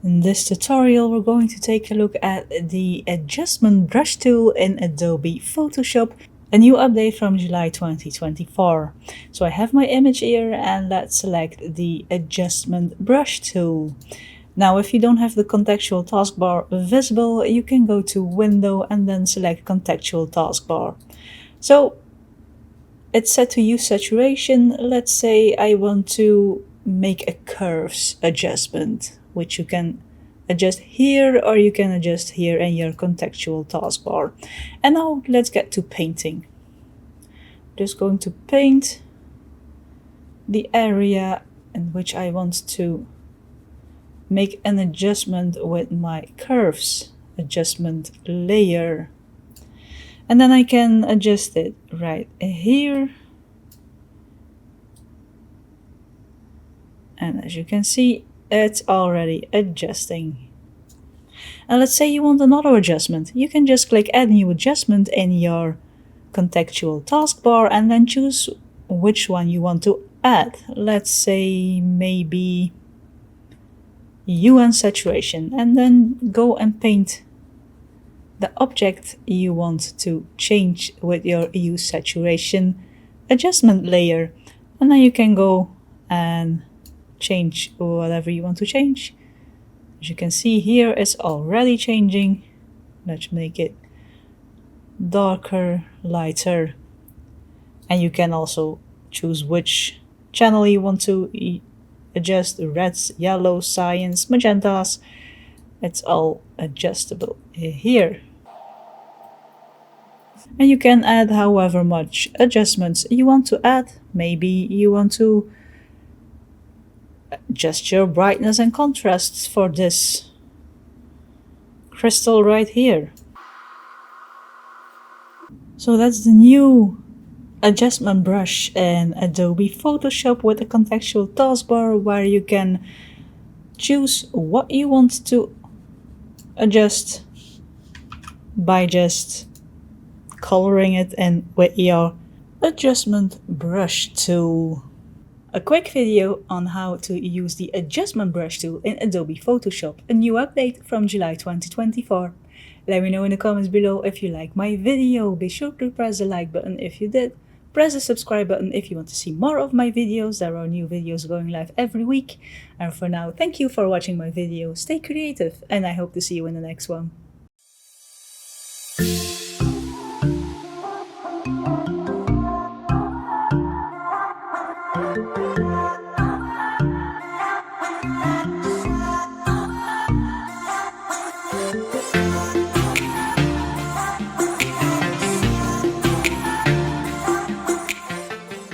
In this tutorial, we're going to take a look at the Adjustment Brush tool in Adobe Photoshop, a new update from July 2024. So I have my image here and let's select the Adjustment Brush tool. Now, if you don't have the contextual taskbar visible, you can go to Window and then select Contextual Taskbar. So it's set to use saturation. Let's say I want to make a curves adjustment, which you can adjust here or you can adjust here in your contextual taskbar. And now let's get to painting. Just going to paint the area in which I want to make an adjustment with my curves adjustment layer. And then I can adjust it right here. And as you can see, it's already adjusting. And let's say you want another adjustment. You can just click Add New Adjustment in your contextual taskbar and then choose which one you want to add. Let's say maybe hue and saturation, and then go and paint the object you want to change with your hue saturation adjustment layer. And then you can go and change whatever you want to change. As you can see here, it's already changing. Let's make it darker, lighter. And you can also choose which channel you want to adjust: reds, yellows, cyans, magentas. It's all adjustable here. And you can add however much adjustments you want to add. Maybe you want to adjust your brightness and contrasts for this crystal right here. So that's the new adjustment brush in Adobe Photoshop with a contextual taskbar where you can choose what you want to adjust by just coloring it in with your adjustment brush tool. A quick video on how to use the adjustment brush tool in Adobe Photoshop, a new update from July 2024. Let me know in the comments below if you like my video. Be sure to press the like button if you did. Press the subscribe button if you want to see more of my videos. There are new videos going live every week. And for now, thank you for watching my video. Stay creative and I hope to see you in the next one.